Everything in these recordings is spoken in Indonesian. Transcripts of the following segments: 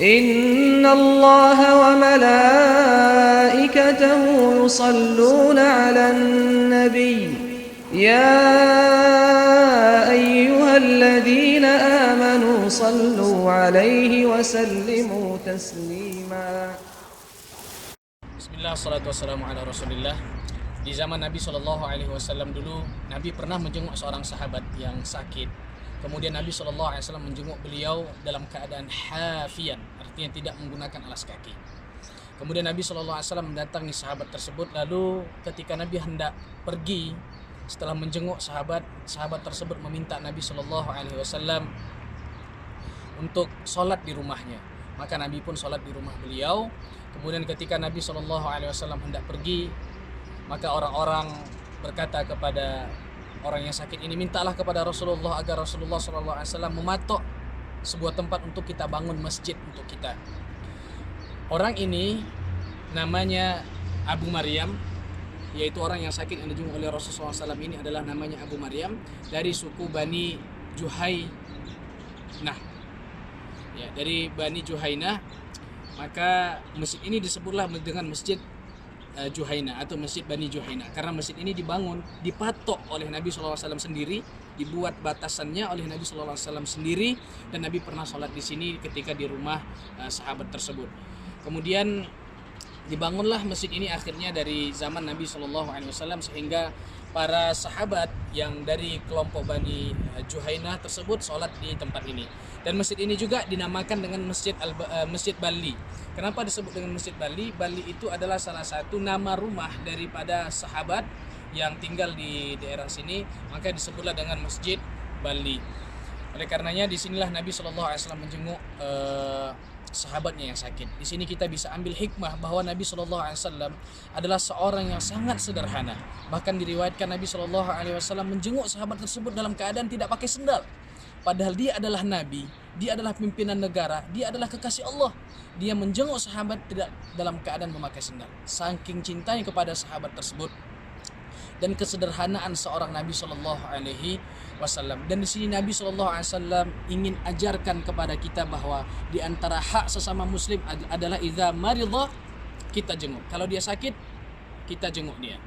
إن الله وملائكته يصلون على النبي يا أيها الذين آمنوا صلوا عليه وسلموا تسليما. Bismillah, salatu wassalamu ala rasulillah. Di zaman Nabi SAW dulu, Nabi pernah menjenguk seorang sahabat yang sakit. Kemudian Nabi SAW menjenguk beliau dalam keadaan hafian, artinya tidak menggunakan alas kaki. Kemudian Nabi SAW mendatangi sahabat tersebut. Lalu ketika Nabi hendak pergi, setelah menjenguk sahabat tersebut meminta Nabi SAW untuk sholat di rumahnya. Maka Nabi pun sholat di rumah beliau. Kemudian ketika Nabi SAW hendak pergi, maka orang-orang berkata kepada orang yang sakit ini, mintalah kepada Rasulullah agar Rasulullah SAW mematok sebuah tempat untuk kita bangun masjid untuk kita. Orang ini namanya Abu Maryam, yaitu orang yang sakit yang dijenguk oleh Rasulullah SAW ini adalah namanya Abu Maryam dari suku Bani Juhainah. Ya, dari Bani Juhainah. Maka masjid ini disebutlah dengan Masjid Juhainah atau Masjid Bani Juhainah, karena masjid ini dipatok oleh Nabi SAW sendiri, dibuat batasannya oleh Nabi SAW sendiri, dan Nabi pernah sholat di sini ketika di rumah sahabat tersebut. Kemudian dibangunlah masjid ini akhirnya dari zaman Nabi SAW, sehingga para sahabat yang dari kelompok Bani Juhainah tersebut sholat di tempat ini. Dan masjid ini juga dinamakan dengan Masjid Bali. Kenapa disebut dengan Masjid Bali? Bali itu adalah salah satu nama rumah daripada sahabat yang tinggal di daerah sini, maka disebutlah dengan Masjid Bali. Oleh karenanya disinilah Nabi SAW menjenguk sahabatnya yang sakit. Di sini kita bisa ambil hikmah bahwa Nabi SAW adalah seorang yang sangat sederhana. Bahkan diriwayatkan Nabi SAW menjenguk sahabat tersebut dalam keadaan tidak pakai sendal. Padahal dia adalah Nabi, dia adalah pimpinan negara, dia adalah kekasih Allah. Dia menjenguk sahabat tidak dalam keadaan memakai sendal. Saking cintanya kepada sahabat tersebut dan kesederhanaan seorang Nabi SAW. Dan di sini Nabi SAW ingin ajarkan kepada kita bahwa di antara hak sesama Muslim adalah idza maridha, kita jenguk. Kalau dia sakit, kita jenguk dia.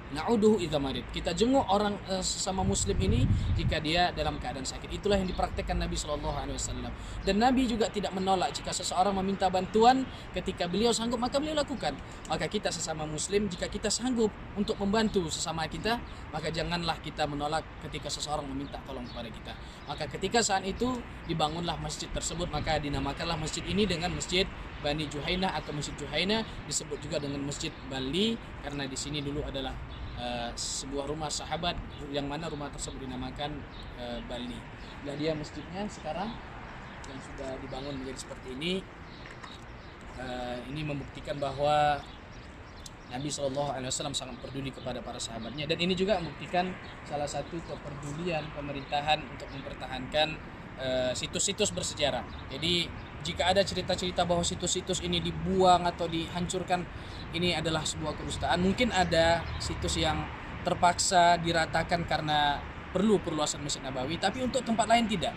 Na'uduhu idza marid, kita jenguk orang sesama Muslim ini jika dia dalam keadaan sakit. Itulah yang dipraktekkan Nabi SAW. Dan Nabi juga tidak menolak jika seseorang meminta bantuan, ketika beliau sanggup maka beliau lakukan. Maka kita sesama Muslim, jika kita sanggup untuk membantu sesama kita, maka janganlah kita menolak ketika seseorang meminta tolong kepada kita. Maka ketika saat itu dibangunlah masjid tersebut, maka dinamakanlah masjid ini dengan Masjid Bani Juhainah atau Masjid Juhainah. Disebut juga dengan Masjid Bali karena di sini dulu adalah sebuah rumah sahabat yang mana rumah tersebut dinamakan Bali. Nah, dia masjidnya sekarang yang sudah dibangun menjadi seperti ini. Ini membuktikan bahwa Nabi SAW sangat peduli kepada para sahabatnya, dan ini juga membuktikan salah satu kepedulian pemerintahan untuk mempertahankan situs-situs bersejarah. Jadi jika ada cerita-cerita bahwa situs-situs ini dibuang atau dihancurkan, ini adalah sebuah kedustaan. Mungkin ada situs yang terpaksa diratakan karena perlu perluasan Masjid Nabawi, tapi untuk tempat lain tidak.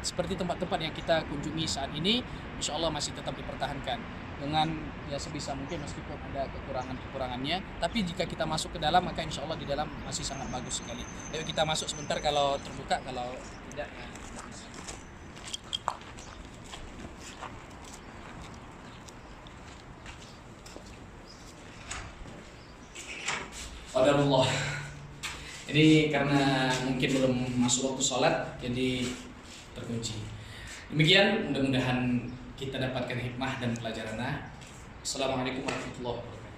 Seperti tempat-tempat yang kita kunjungi saat ini, insya Allah masih tetap dipertahankan dengan ya sebisa mungkin meskipun ada kekurangannya. Tapi jika kita masuk ke dalam, maka insya Allah di dalam masih sangat bagus sekali. Ayo kita masuk sebentar kalau terbuka, kalau tidak ya. Qadarullah. Jadi karena mungkin belum masuk waktu sholat, jadi terkunci. Demikian, mudah-mudahan kita dapatkan hikmah dan pelajaran. Assalamualaikum warahmatullahi wabarakatuh.